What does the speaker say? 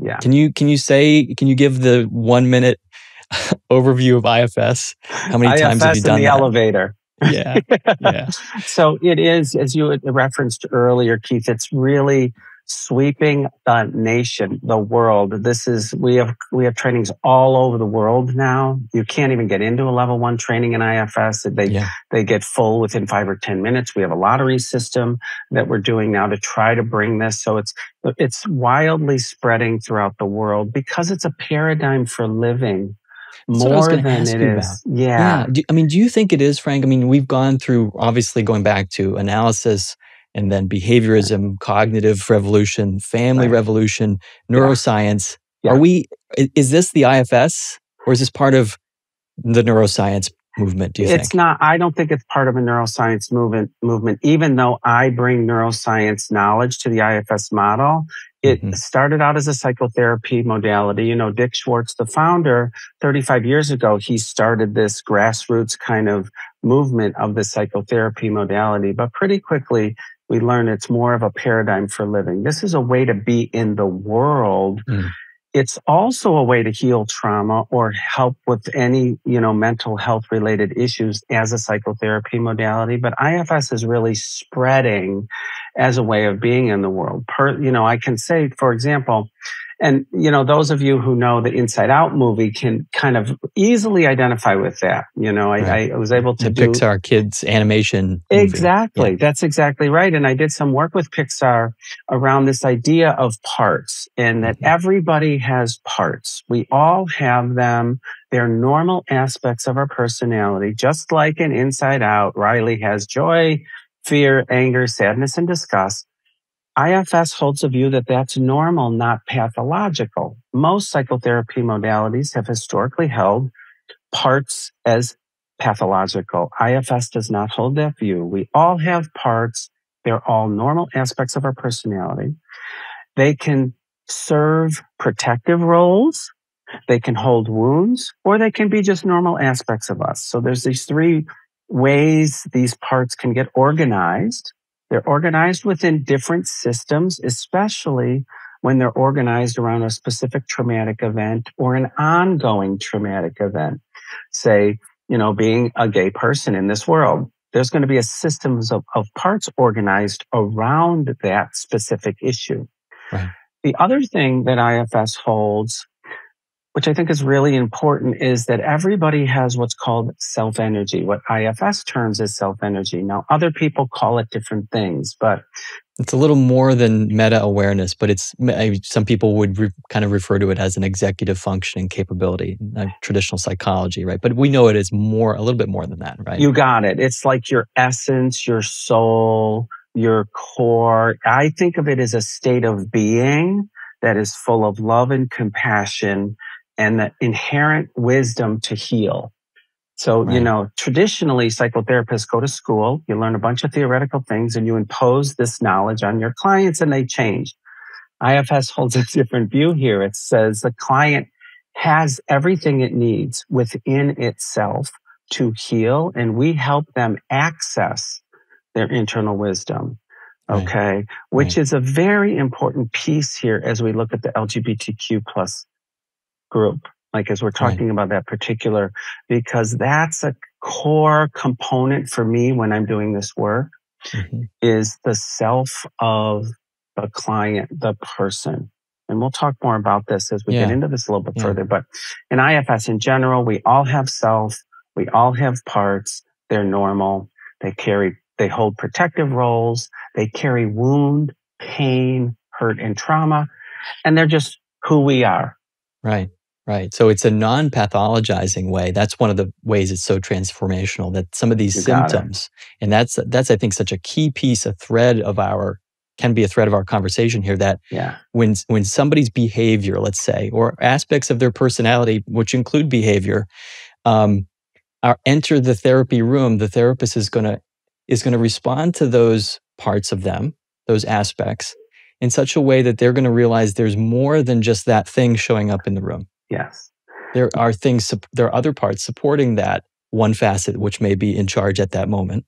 Yeah. Can you give the 1 minute overview of IFS? How many times have you IFS in done the that? elevator. Yeah. Yeah. So it is, as you had referenced earlier, Keith, it's really sweeping the nation, the world. We have trainings all over the world now. You can't even get into a level 1 training in IFS. Yeah. They get full within 5 or 10 minutes. We have a lottery system that we're doing now to try to bring this. So it's wildly spreading throughout the world because it's a paradigm for living. That's what I was More going to than ask it you about. is. Yeah. Do you think it is, Frank? I mean, we've gone through, obviously going back to analysis and then behaviorism, cognitive revolution, family Right. revolution, Yeah. neuroscience. Yeah. Is this the IFS, or is this part of the neuroscience movement, do you It's think? not, I don't think it's part of a neuroscience movement, even though I bring neuroscience knowledge to the IFS model. It started out as a psychotherapy modality. You know, Dick Schwartz, the founder, 35 years ago, he started this grassroots kind of movement of the psychotherapy modality. But pretty quickly, we learned it's more of a paradigm for living. This is a way to be in the world. It's also a way to heal trauma or help with any, mental health related issues as a psychotherapy modality. But IFS is really spreading as a way of being in the world. I can say, for example, and, those of you who know the Inside Out movie can kind of easily identify with that. I was able to do Pixar kids animation movie. Exactly. Yeah. That's exactly right. And I did some work with Pixar around this idea of parts, and that everybody has parts. We all have them. They're normal aspects of our personality, just like in Inside Out. Riley has joy, fear, anger, sadness, and disgust. IFS holds a view that that's normal, not pathological. Most psychotherapy modalities have historically held parts as pathological. IFS does not hold that view. We all have parts. They're all normal aspects of our personality. They can serve protective roles. They can hold wounds, or they can be just normal aspects of us. So there's these 3 ways these parts can get organized. They're organized within different systems, especially when they're organized around a specific traumatic event or an ongoing traumatic event. Say, being a gay person in this world, there's going to be a systems of parts organized around that specific issue. Right. The other thing that IFS holds, which I think is really important, is that everybody has what's called self-energy, what IFS terms as self-energy. Now, other people call it different things, but it's a little more than meta-awareness, but some people would kind of refer to it as an executive functioning capability, traditional psychology, right? But we know it is a little bit more than that, right? You got it. It's like your essence, your soul, your core. I think of it as a state of being that is full of love and compassion and the inherent wisdom to heal. So, right. Traditionally, psychotherapists go to school, you learn a bunch of theoretical things, and you impose this knowledge on your clients, and they change. IFS holds a different view here. It says the client has everything it needs within itself to heal, and we help them access their internal wisdom. Okay. Right. Which is a very important piece here as we look at the LGBTQ plus group. Like as we're talking about that particular, because that's a core component for me when I'm doing this work, is the self of the client, the person. And we'll talk more about this as we get into this a little bit further. But in IFS in general, we all have self, we all have parts, they're normal, they hold protective roles, they carry wound, pain, hurt, and trauma, and they're just who we are. Right. Right. So it's a non-pathologizing way. That's one of the ways it's so transformational, that some of these symptoms, and that's I think such a key piece, can be a thread of our conversation here, that when somebody's behavior, let's say, or aspects of their personality, which include behavior, enter the therapy room, the therapist is going to respond to those parts of them, those aspects, in such a way that they're going to realize there's more than just that thing showing up in the room. Yes. There are other parts supporting that one facet, which may be in charge at that moment.